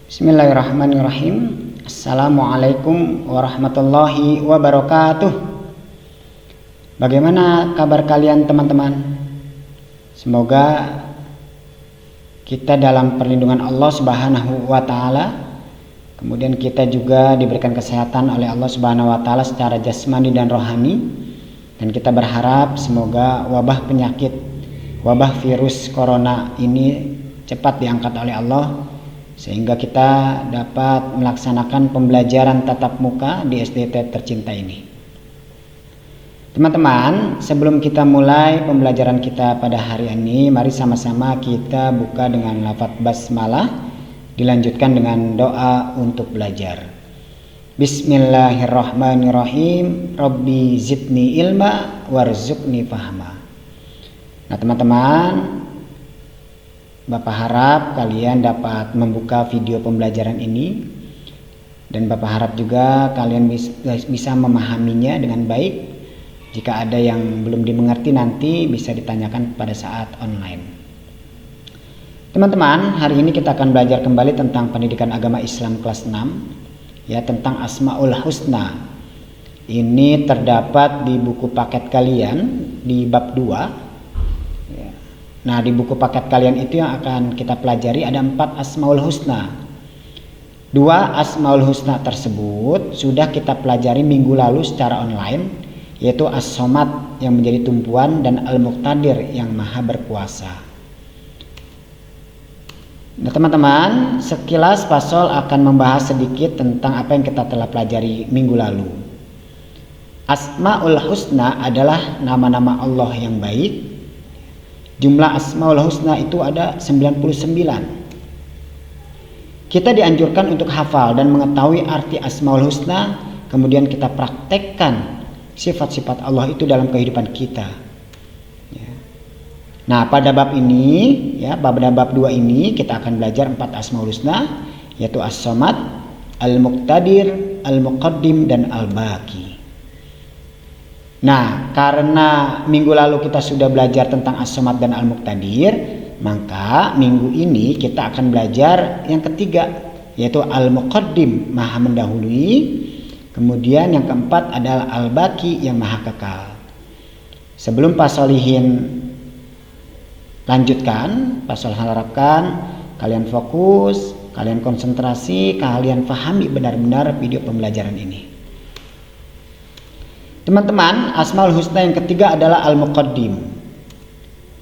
Bismillahirrahmanirrahim. Assalamualaikum warahmatullahi wabarakatuh. Bagaimana kabar kalian teman-teman? Semoga kita dalam perlindungan Allah Subhanahu wa taala. Kemudian kita juga diberikan kesehatan oleh Allah Subhanahu wa taala secara jasmani dan rohani. Dan kita berharap semoga wabah penyakit, wabah virus corona ini cepat diangkat oleh Allah, sehingga kita dapat melaksanakan pembelajaran tatap muka di SDT tercinta ini. Teman-teman, sebelum kita mulai pembelajaran kita pada hari ini, mari sama-sama kita buka dengan lafaz basmalah, dilanjutkan dengan doa untuk belajar. Bismillahirrahmanirrahim. Rabbi zidni ilma warzuqni fahma. Nah teman-teman, Bapak harap kalian dapat membuka video pembelajaran ini, dan Bapak harap juga kalian bisa memahaminya dengan baik. Jika ada yang belum dimengerti nanti bisa ditanyakan pada saat online. Teman-teman, hari ini kita akan belajar kembali tentang pendidikan agama Islam kelas 6, ya, tentang Asmaul Husna. Ini terdapat di buku paket kalian di bab 2. Nah, di buku paket kalian itu yang akan kita pelajari ada 4 Asmaul Husna. 2 Asmaul Husna tersebut sudah kita pelajari minggu lalu secara online, yaitu As-Somad yang menjadi tumpuan dan Al-Muqtadir yang maha berkuasa. Nah teman-teman, sekilas Pasol akan membahas sedikit tentang apa yang kita telah pelajari minggu lalu. Asmaul Husna adalah nama-nama Allah yang baik. Jumlah Asmaul Husna itu ada 99. Kita dianjurkan untuk hafal dan mengetahui arti Asmaul Husna, kemudian kita praktekkan sifat-sifat Allah itu dalam kehidupan kita. Nah, pada bab ini, ya, pada bab 2 ini kita akan belajar 4 Asmaul Husna, yaitu As-Somad, Al-Muqtadir, Al-Muqaddim, dan Al-Baqi. Nah, karena minggu lalu kita sudah belajar tentang As-Somad dan Al-Muqtadir, maka minggu ini kita akan belajar yang ketiga, yaitu Al-Muqaddim, maha mendahului. Kemudian yang keempat adalah Al-Baqi yang maha kekal. Sebelum Pak Solihin lanjutkan, Pak Solihin harapkan kalian fokus, kalian konsentrasi, kalian pahami benar-benar video pembelajaran ini. Teman-teman, Asmaul Husna yang ketiga adalah Al-Muqaddim.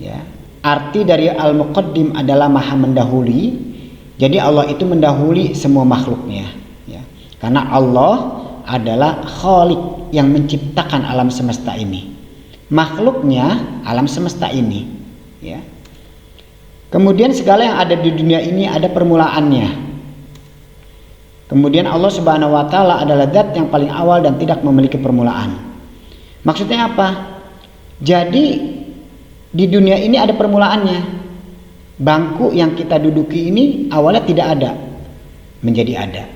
Ya, arti dari Al-Muqaddim adalah maha mendahului. Jadi Allah itu mendahului semua makhluknya. Ya, karena Allah adalah Khaliq yang menciptakan alam semesta ini. Makhluknya alam semesta ini. Ya. Kemudian segala yang ada di dunia ini ada permulaannya. Kemudian Allah Subhanahu wa taala adalah zat yang paling awal dan tidak memiliki permulaan. Maksudnya apa? Jadi di dunia ini ada permulaannya. Bangku yang kita duduki ini awalnya tidak ada, menjadi ada.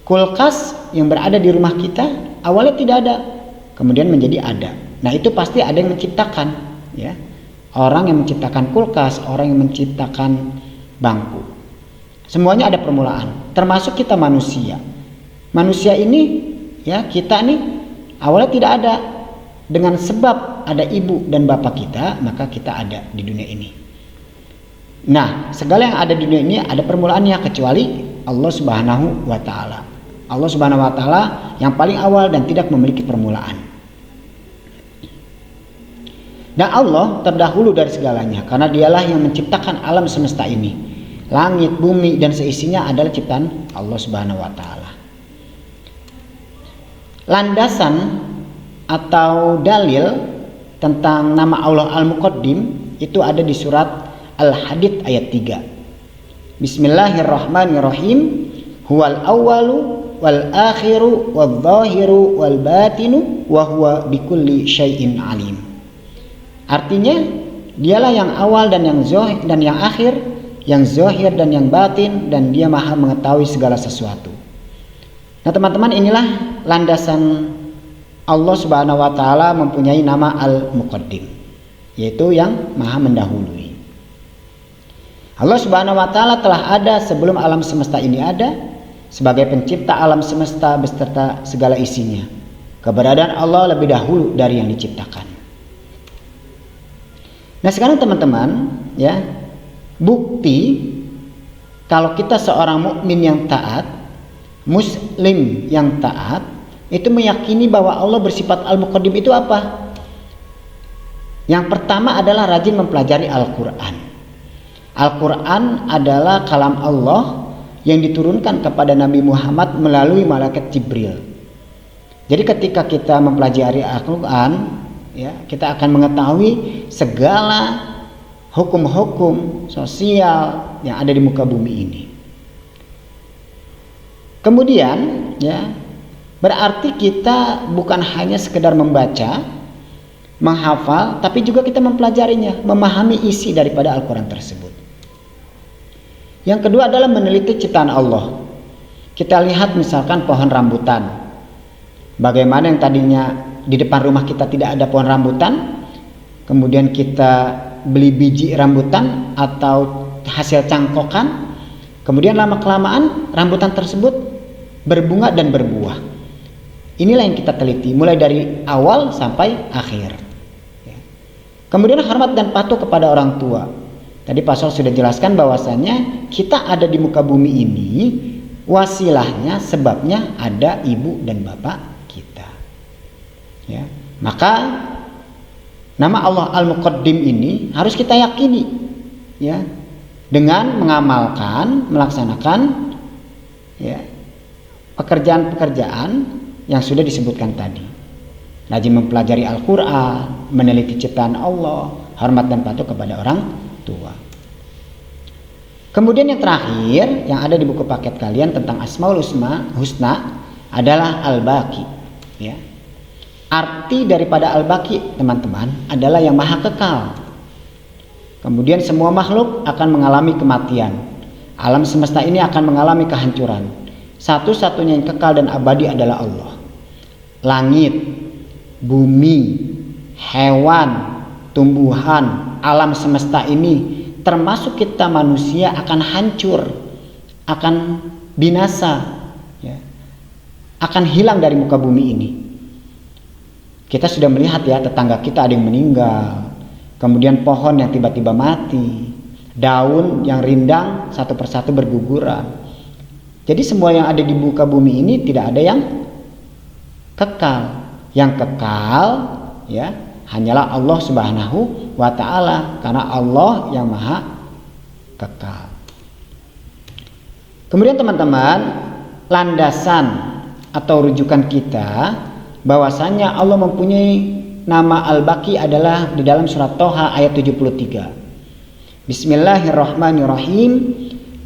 Kulkas yang berada di rumah kita awalnya tidak ada, kemudian menjadi ada. Nah, itu pasti ada yang menciptakan, ya. Orang yang menciptakan kulkas, orang yang menciptakan bangku. Semuanya ada permulaan, termasuk kita manusia. Manusia ini, ya, kita nih awalnya tidak ada. Dengan sebab ada ibu dan bapak kita, maka kita ada di dunia ini. Nah, segala yang ada di dunia ini ada permulaannya, kecuali Allah Subhanahu wa taala. Allah Subhanahu wa taala yang paling awal dan tidak memiliki permulaan. Dan Allah terdahulu dari segalanya, karena dialah yang menciptakan alam semesta ini. Langit, bumi, dan seisinya adalah ciptaan Allah Subhanahu wa taala. Landasan atau dalil tentang nama Allah Al-Muqaddim itu ada di surat Al-Hadid ayat 3. Bismillahirrahmanirrahim. Huwal awwalu wal akhiru wal zahiru wal batinu wa huwa bikulli syai'in alim. Artinya, dialah yang awal dan yang zahir dan yang akhir, yang zahir dan yang batin, dan dia maha mengetahui segala sesuatu. Nah teman-teman, inilah landasan Allah Subhanahu wa taala mempunyai nama Al-Muqaddim, yaitu yang maha mendahului. Allah Subhanahu wa taala telah ada sebelum alam semesta ini ada, sebagai pencipta alam semesta beserta segala isinya. Keberadaan Allah lebih dahulu dari yang diciptakan. Nah, sekarang teman-teman, ya, bukti kalau kita seorang mukmin yang taat, muslim yang taat, itu meyakini bahwa Allah bersifat Al-Muqaddim itu apa? Yang pertama adalah rajin mempelajari Al-Quran. Al-Quran adalah kalam Allah yang diturunkan kepada Nabi Muhammad melalui malaikat Jibril. Jadi ketika kita mempelajari Al-Quran, ya, kita akan mengetahui segala hukum-hukum sosial yang ada di muka bumi ini. Kemudian, ya, berarti kita bukan hanya sekedar membaca, menghafal, tapi juga kita mempelajarinya, memahami isi daripada Al-Quran tersebut. Yang kedua adalah meneliti ciptaan Allah. Kita lihat misalkan pohon rambutan. Bagaimana yang tadinya di depan rumah kita tidak ada pohon rambutan, kemudian kita beli biji rambutan atau hasil cangkokan, kemudian lama-kelamaan rambutan tersebut berbunga dan berbuah. Inilah yang kita teliti mulai dari awal sampai akhir. Kemudian hormat dan patuh kepada orang tua. Tadi Pak Sol sudah jelaskan bahwasanya kita ada di muka bumi ini, wasilahnya, sebabnya ada ibu dan bapak kita. Ya, maka nama Allah Al-Muqaddim ini harus kita yakini, ya, dengan mengamalkan, melaksanakan, ya, pekerjaan-pekerjaan yang sudah disebutkan tadi. Rajin mempelajari Al-Quran, meneliti ciptaan Allah, hormat dan patuh kepada orang tua. Kemudian yang terakhir yang ada di buku paket kalian tentang Asmaul Husna adalah Al-Baqi, ya. Arti daripada Al-Baqi, teman-teman, adalah yang maha kekal. Kemudian semua makhluk akan mengalami kematian. Alam semesta ini akan mengalami kehancuran. Satu-satunya yang kekal dan abadi adalah Allah. Langit, bumi, hewan, tumbuhan, alam semesta ini termasuk kita manusia akan hancur, akan binasa, ya, akan hilang dari muka bumi ini. Kita sudah melihat, ya, tetangga kita ada yang meninggal, kemudian pohon yang tiba-tiba mati, daun yang rindang satu persatu berguguran. Jadi semua yang ada di muka bumi ini tidak ada yang kekal. Yang kekal, ya, hanyalah Allah Subhanahu wa ta'ala, karena Allah yang maha kekal. Kemudian teman-teman, landasan atau rujukan kita bahwasanya Allah mempunyai nama Al-Baqi adalah di dalam surat Toha ayat 73. Bismillahirrahmanirrahim.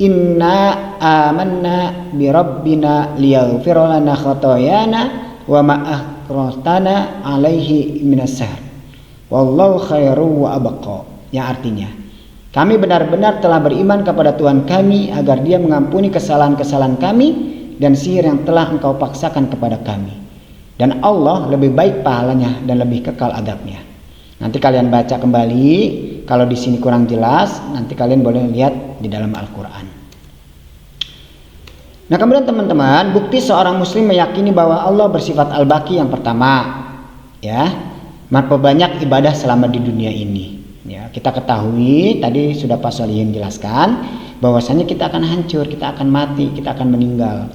Inna amanna bi rabbina liyaghfir lana khotoyana wa ma'akhrotana alaihi minassar wallahu khairu wa abqa. Yang artinya, kami benar-benar telah beriman kepada Tuhan kami agar Dia mengampuni kesalahan-kesalahan kami dan sihir yang telah Engkau paksakan kepada kami, dan Allah lebih baik pahalanya dan lebih kekal adabnya. Nanti kalian baca kembali, kalau di sini kurang jelas nanti kalian boleh lihat di dalam Al-Quran. Nah, kemudian teman-teman, bukti seorang muslim meyakini bahwa Allah bersifat Al-Baqi yang pertama, ya, memperbanyak ibadah selama di dunia ini. Ya, kita ketahui tadi sudah Pak Solihin jelaskan bahwasanya kita akan hancur, kita akan mati, kita akan meninggal.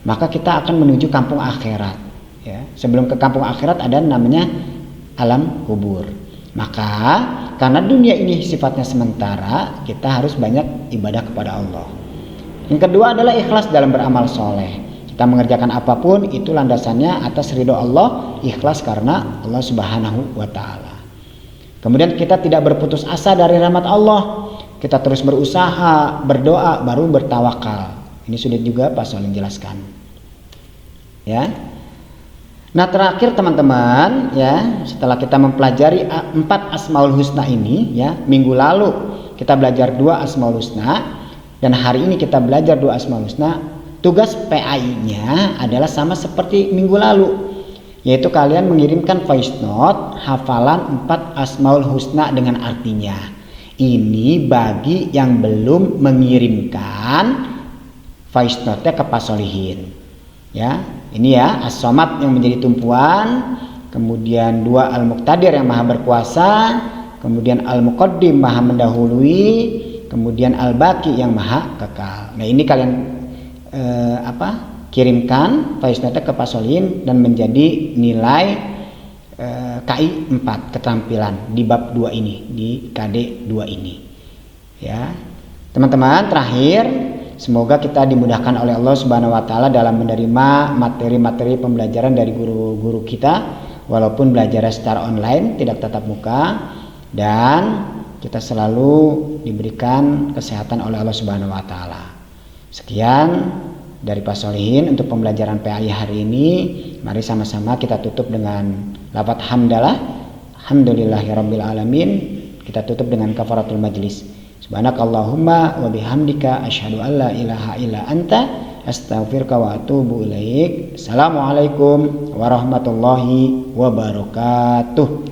Maka kita akan menuju kampung akhirat. Ya, sebelum ke kampung akhirat ada namanya alam kubur. Maka karena dunia ini sifatnya sementara, kita harus banyak ibadah kepada Allah. Yang kedua adalah ikhlas dalam beramal soleh. Kita mengerjakan apapun itu landasannya atas ridho Allah, ikhlas karena Allah Subhanahu wa ta'ala. Kemudian kita tidak berputus asa dari rahmat Allah. Kita terus berusaha, berdoa, baru bertawakal. Ini sudah juga Pak Solin jelaskan. Ya. Nah, terakhir teman-teman, ya, setelah kita mempelajari 4 Asmaul Husna ini, ya, minggu lalu kita belajar 2 Asmaul Husna dan hari ini kita belajar 2 Asmaul Husna. Tugas PAI-nya adalah sama seperti minggu lalu, yaitu kalian mengirimkan voice note hafalan 4 Asmaul Husna dengan artinya. Ini bagi yang belum mengirimkan voice note ke Pak Solihin. Ya, ini ya As-Somad yang menjadi tumpuan, kemudian 2 Al-Muqtadir yang maha berkuasa, kemudian Al-Muqaddim maha mendahului, kemudian Al-Baqi yang maha kekal. Nah, ini kalian kirimkan voice note ke Pak Solihin dan menjadi nilai KI 4 keterampilan di bab 2 ini, di KD 2 ini. Ya. Teman-teman, terakhir semoga kita dimudahkan oleh Allah Subhanahu wa taala dalam menerima materi-materi pembelajaran dari guru-guru kita walaupun belajar secara online, tidak tatap muka, dan kita selalu diberikan kesehatan oleh Allah Subhanahu wa taala. Sekian dari Pak Solihin untuk pembelajaran PAI hari ini. Mari sama-sama kita tutup dengan lafaz hamdalah. Alhamdulillahirabbil alamin. Kita tutup dengan kafaratul majlis. Subhanakallahumma wa bihamdika asyhadu an la ilaha illa anta astaghfiruka wa atubu ilaik. Assalamualaikum warahmatullahi wabarakatuh.